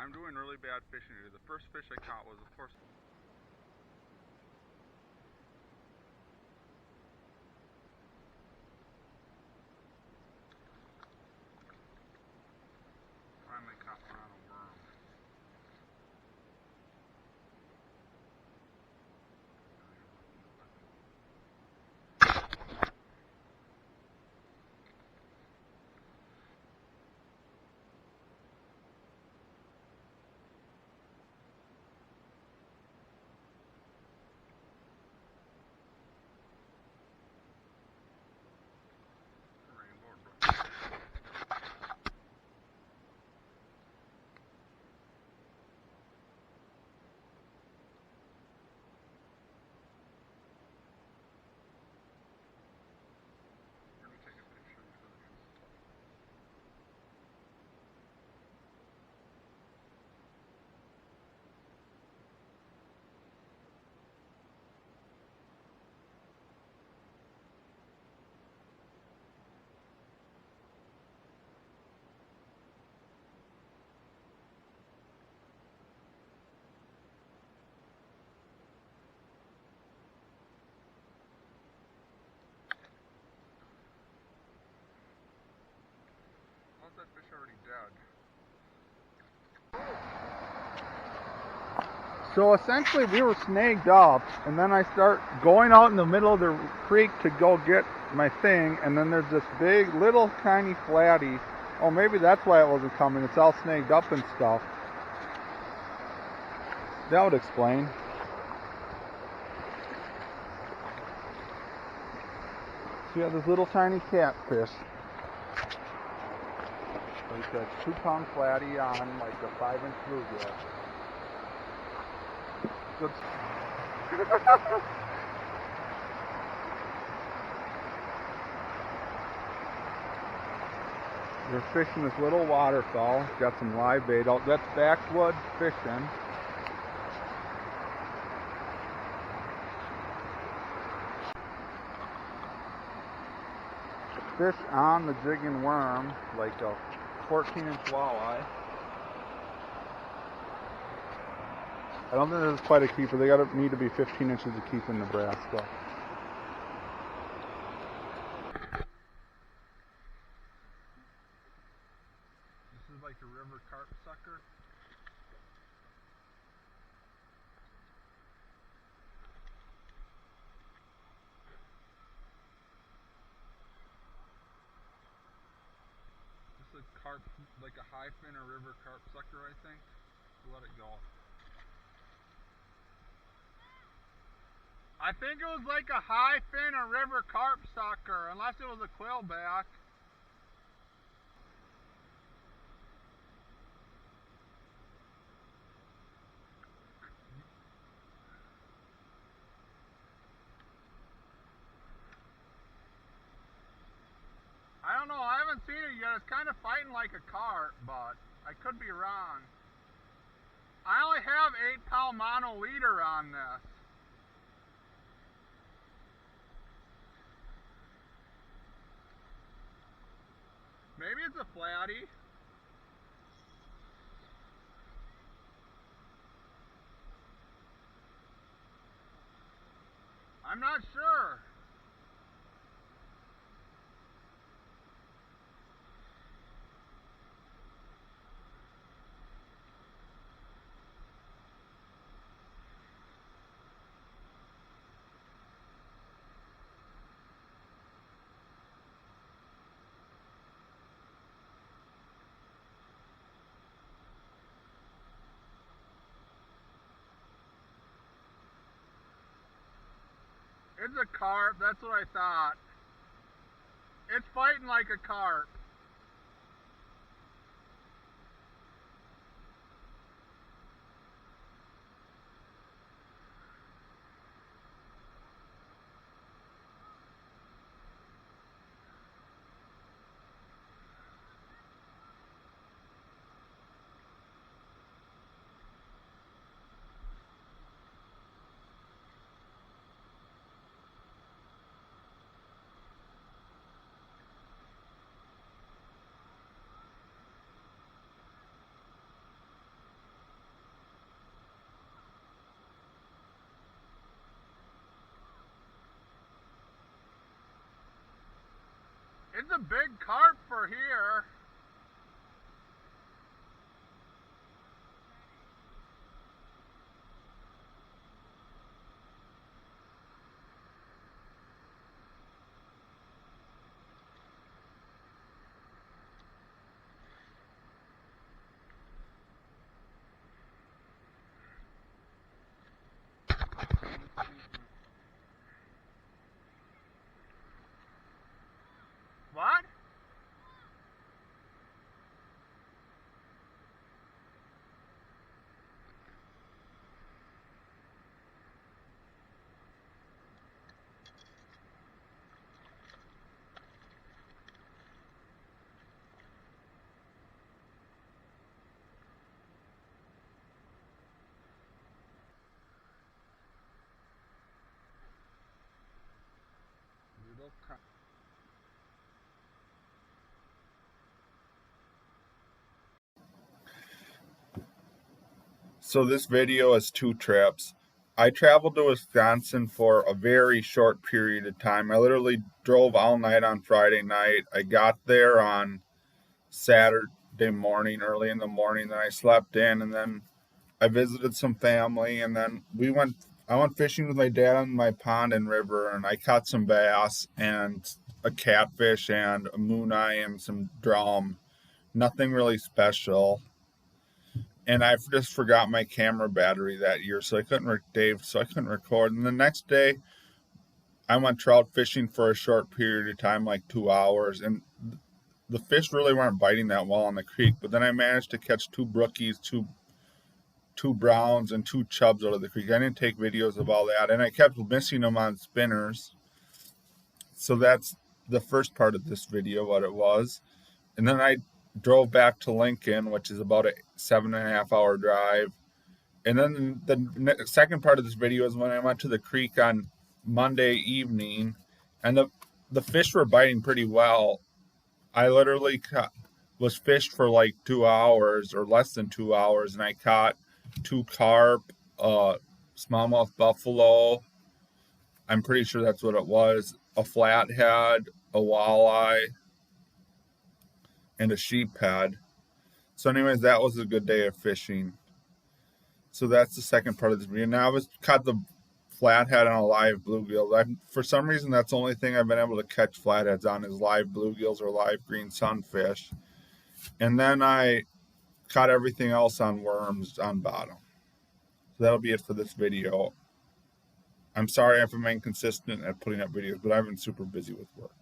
I'm doing really bad fishing today. The first fish I caught was, of course, finally caught one on a worm. How's that fish already dead? So essentially we were snagged up, and then I start going out in the middle of the creek to go get my thing, and then there's this big little tiny flatty. Oh, maybe that's why it wasn't coming. It's all snagged up and stuff. That would explain. So you have this little tiny catfish. Like a 2-pound flatty on like a 5-inch bluegill. Good. We're fishing this little waterfall. Got some live bait out. That's backwoods fishing. Fish on the jig and worm, like a 14-inch walleye. I don't think this is quite a keeper. They need to be 15 inches to keep in Nebraska. This is like a river carp sucker. This is a carp, like a high fin or river carp sucker, I think. Let it go. I think it was like a high fin or river carp sucker, unless it was a quillback. I don't know, I haven't seen it yet. It's kind of fighting like a carp, but I could be wrong. I only have 8-pound mono leader on this. Maybe it's a flatty. I'm not sure. It's a carp, that's what I thought. It's fighting like a carp. It's a big carp for here. What? So this video is two trips. I traveled to Wisconsin for a very short period of time. I literally drove all night on Friday night. I got there on Saturday morning, early in the morning. Then I slept in, and then I visited some family, and then I went fishing with my dad on my pond and river, and I caught some bass and a catfish and a moon eye and some drum. Nothing really special. And I just forgot my camera battery that year, so I couldn't record. And the next day, I went trout fishing for a short period of time, like 2 hours, and the fish really weren't biting that well on the creek. But then I managed to catch two brookies, two browns, and two chubs out of the creek. I didn't take videos of all that, and I kept missing them on spinners. So that's the first part of this video, what it was. And then I drove back to Lincoln, which is about a 7.5 hour drive. And then the second part of this video is when I went to the creek on Monday evening, and the fish were biting pretty well. I literally was fished for like 2 hours or less than 2 hours, and I caught two carp, smallmouth buffalo. I'm pretty sure that's what it was. A flathead, a walleye, and a sheephead. So anyways, that was a good day of fishing. So that's the second part of this video. Now I've caught the flathead on a live bluegill. For some reason, that's the only thing I've been able to catch flatheads on is live bluegills or live green sunfish. And then I caught everything else on worms on bottom. So that'll be it for this video. I'm sorry if I'm inconsistent at putting up videos, but I've been super busy with work.